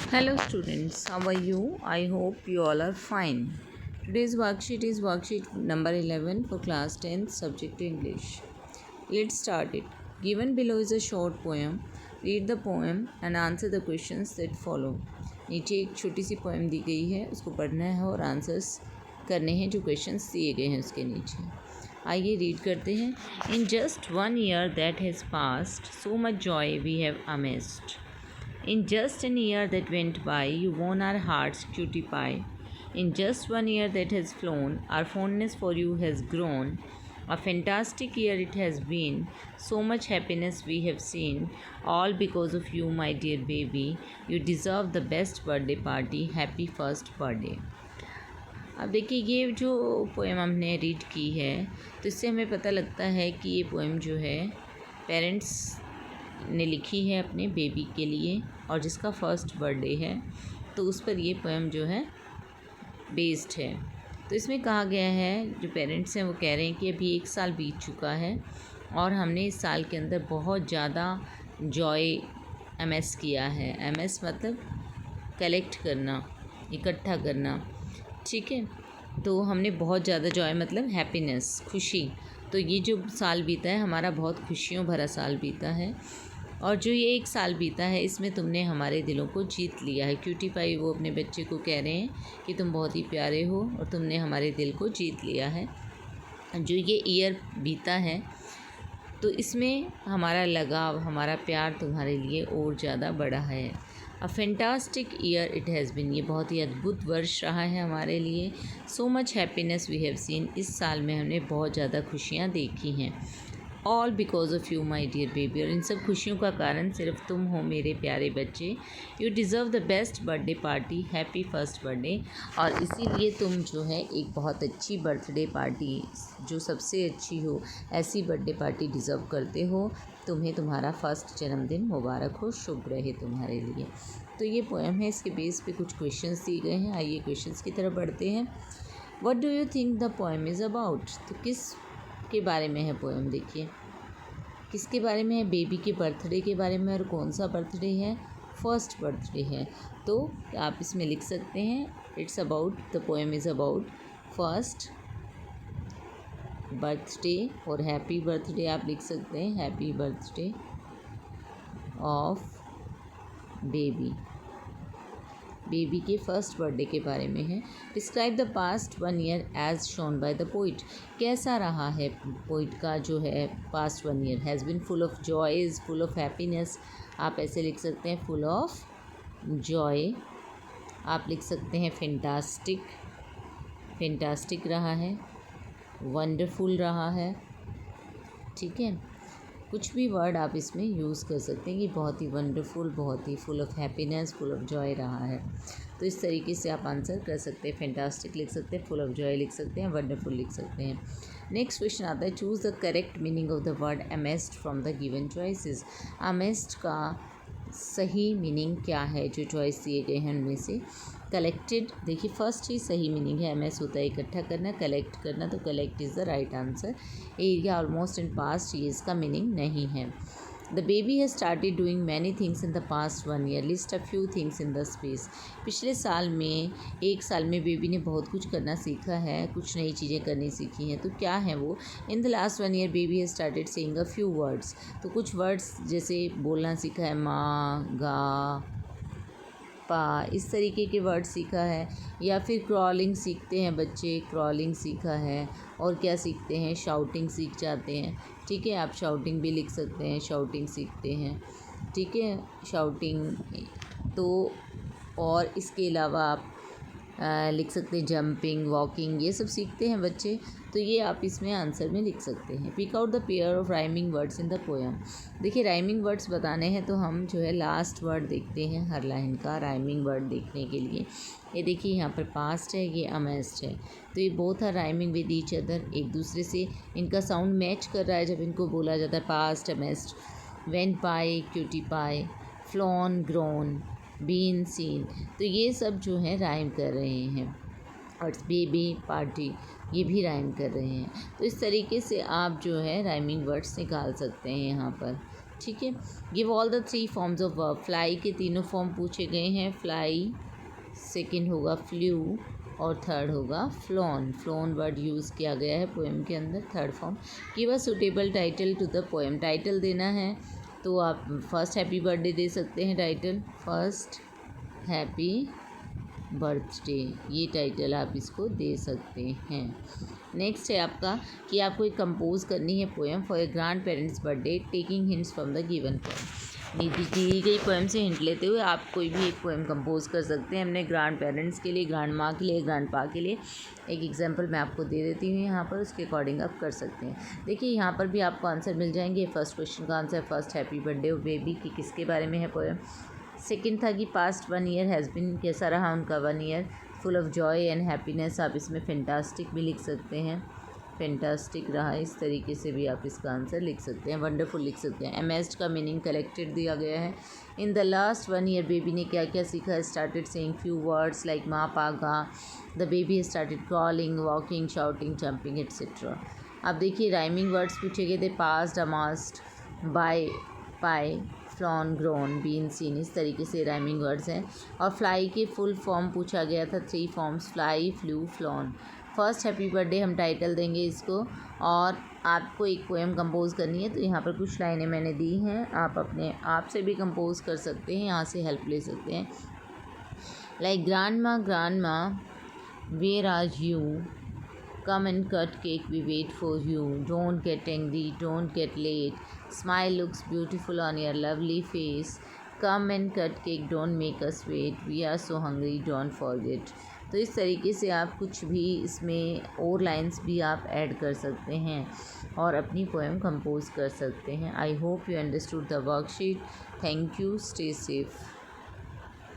Hello students, how are you? I hope you all are fine. Today's worksheet is worksheet number 11 for class 10 subject English. Let's start it. Given below is a short poem. Read the poem and answer the questions that follow. नीचे एक छोटी सी poem दी गई है, उसको पढ़ना है और आंसर्स करने हैं जो क्वेश्चंस दिए गए हैं उसके नीचे. आइए रीड करते हैं. In just 1 year that has passed, so much joy we have amassed. In just an year that went by, you won our hearts, cutie pie. In just 1 year that has flown, our fondness for you has grown. A fantastic year it has been, so much happiness we have seen, all because of you, my dear baby. You deserve the best birthday party. Happy first birthday. अब देखिए ये जो poem हमने read की है तो इससे हमें पता लगता है कि ये पोएम जो है पेरेंट्स ने लिखी है अपने बेबी के लिए और जिसका फर्स्ट बर्थडे है तो उस पर ये पोएम जो है बेस्ड है. तो इसमें कहा गया है जो पेरेंट्स हैं वो कह रहे हैं कि अभी 1 साल बीत चुका है और हमने इस साल के अंदर बहुत ज़्यादा जॉय एमएस किया है. एमएस मतलब कलेक्ट करना, इकट्ठा करना, ठीक है. तो हमने बहुत ज़्यादा जॉय मतलब हैप्पीनेस, खुशी. तो ये जो साल बीता है हमारा बहुत खुशियों भरा साल बीता है और जो ये 1 साल बीता है इसमें तुमने हमारे दिलों को जीत लिया है. क्यूटी पाई वो अपने बच्चे को कह रहे हैं कि तुम बहुत ही प्यारे हो और तुमने हमारे दिल को जीत लिया है. जो ये ईयर बीता है तो इसमें हमारा लगाव, हमारा प्यार तुम्हारे लिए और ज़्यादा बढ़ा है. A fantastic year it has been, ये बहुत ही अद्भुत वर्ष रहा है हमारे लिए. So much happiness we have seen, इस साल में हमने बहुत ज़्यादा खुशियाँ देखी हैं. All because of you my dear baby, और इन सब खुशियों का कारण सिर्फ तुम हो मेरे प्यारे बच्चे. You deserve the best birthday party. Happy first birthday. और इसीलिए तुम जो है एक बहुत अच्छी बर्थडे पार्टी, जो सबसे अच्छी हो ऐसी बर्थडे पार्टी डिज़र्व करते हो. तुम्हें तुम्हारा फर्स्ट जन्मदिन मुबारक हो, शुभ रहे तुम्हारे लिए. तो ये पोएम है, इसके बेस पे कुछ क्वेश्चंस दिए गए हैं. आइए क्वेश्चंस की तरफ बढ़ते हैं. What do you think the poem is about. तो किस के बारे में है पोएम. देखिए किसके बारे में है, बेबी के बर्थडे के बारे में. और कौन सा बर्थडे है, फर्स्ट बर्थडे है. तो आप इसमें लिख सकते हैं it's about, the poem is about first birthday. और हैप्पी बर्थडे आप लिख सकते हैं, happy birthday of baby. Baby के फर्स्ट बर्थडे के बारे में है. Describe the past 1 year as shown by the poet. कैसा रहा है पोइट का जो है past 1 year. Has been full of joys, full of happiness. आप ऐसे लिख सकते हैं फुल ऑफ जॉय. आप लिख सकते हैं फैंटास्टिक, फैंटास्टिक रहा है, वंडरफुल रहा है, ठीक है. कुछ भी वर्ड आप इसमें यूज़ कर सकते हैं कि बहुत ही वंडरफुल, बहुत ही full of happiness, full of joy रहा है. तो इस तरीके से आप आंसर कर सकते हैं. फैंटास्टिक लिख सकते हैं, फुल ऑफ जॉय लिख सकते हैं, वंडरफुल लिख सकते हैं. नेक्स्ट क्वेश्चन आता है, choose the correct meaning of the word अमेस्ड from the given choices. अमेस्ड का सही मीनिंग क्या है जो चॉइस दिए गए हैं उनमें से. कलेक्टेड, देखिए फर्स्ट ही सही मीनिंग है. एमएस होता है इकट्ठा करना, कलेक्ट करना, तो collect is the right answer. Area almost in past, ये इसका मीनिंग नहीं है. The baby has started doing many things in the past 1 year. List a few things in the space. पिछले साल में, 1 साल में बेबी ने बहुत कुछ करना सीखा है, कुछ नई चीज़ें करनी सीखी हैं. तो क्या है वो. इन the last 1 year baby has started saying a few words. तो कुछ वर्ड्स जैसे बोलना सीखा है, माँ, गा, पा, इस तरीके के वर्ड सीखा है. या फिर क्रॉलिंग सीखते हैं बच्चे, क्रॉलिंग सीखा है. और क्या सीखते हैं, शाउटिंग सीख जाते हैं, ठीक है. आप शाउटिंग भी लिख सकते हैं, शाउटिंग सीखते हैं, ठीक है, शाउटिंग. तो और इसके अलावा आप लिख सकते हैं जंपिंग, वॉकिंग, ये सब सीखते हैं बच्चे. तो ये आप इसमें आंसर में लिख सकते हैं. Pick out the pair of rhyming words in the poem. देखिए राइमिंग वर्ड्स बताने हैं तो हम जो है लास्ट वर्ड देखते हैं हर लाइन का. राइमिंग वर्ड देखने के लिए ये देखिए यहाँ पर पास्ट है, ये अमेस्ड है. तो ये both are rhyming with each other. एक दूसरे से इनका साउंड मैच कर रहा है जब इनको बोला जाता है. Past, amazed, went by, cutie pie, flown, grown, been, seen. तो ये सब जो है राइम कर रहे हैं. और बेबी, पार्टी, ये भी राइम कर रहे हैं. तो इस तरीके से आप जो है राइमिंग वर्ड्स निकाल सकते हैं यहाँ पर, ठीक है। Give all the 3 forms of verb. Fly के तीनों फॉर्म पूछे गए हैं। फ्लाई, सेकंड होगा फ्लू और थर्ड होगा फ्लॉन। फ्लॉन वर्ड यूज़ किया गया है पोएम के अंदर, third form. Give a suitable title to the poem. Title देना है तो आप फर्स्ट हैप्पी बर्थडे दे सकते हैं टाइटल, फर्स्ट हैप्पी बर्थडे, ये टाइटल आप इसको दे सकते हैं। नेक्स्ट है आपका कि आपको एक कंपोज करनी है poem for your grandparents birthday taking hints from the given poem. दी गई पोएम से हिंट लेते हुए आप कोई भी एक पोएम कंपोज कर सकते हैं अपने ग्रैंड पेरेंट्स के लिए, ग्रैंड माँ के लिए, ग्रैंड पा के लिए। एक एग्जांपल मैं आपको दे देती हूँ यहाँ पर, उसके अकॉर्डिंग आप कर सकते हैं। देखिए यहाँ पर भी आपको आंसर मिल जाएंगे। फर्स्ट क्वेश्चन का answer first happy birthday of baby की किसके बारे में है पोएम। सेकंड था कि पास्ट 1 ईयर हैज़ बिन, कैसा रहा उनका 1 year, full of Joy and happiness. आप इसमें फैंटास्टिक भी लिख सकते हैं, फैंटास्टिक रहा, इस तरीके से भी आप इसका आंसर लिख सकते हैं। वंडरफुल लिख सकते हैं। अमेज्ड का मीनिंग कलेक्टेड दिया गया है। In the last 1 year baby ने क्या क्या सीखा। Started saying few words like माँ पागा। The baby started crawling, walking, shouting, jumping etcetera. अब देखिए राइमिंग वर्ड्स पूछे गए थे। पास्ट, अमास्ट, by, pie, flown, grown, been, seen, इस तरीके से राइमिंग वर्ड्स हैं। और फ्लाई के फुल फॉर्म पूछा गया था, 3 forms, fly, flu, flown. First happy birthday हम टाइटल देंगे इसको, और आपको एक पोएम कंपोज करनी है तो यहाँ पर कुछ लाइनें मैंने दी हैं, आप अपने आप से भी कंपोज कर सकते हैं, यहाँ से हेल्प ले सकते हैं। Like grandma where are you, come and cut cake, we wait for you, don't get angry, don't get late, smile looks beautiful on your lovely face, come and cut cake, don't make us wait, we are so hungry, don't forget। तो इस तरीके से आप कुछ भी इसमें और lines भी आप ऐड कर सकते हैं और अपनी पोएम कंपोज कर सकते हैं। I hope you understood the worksheet. Thank you, stay safe.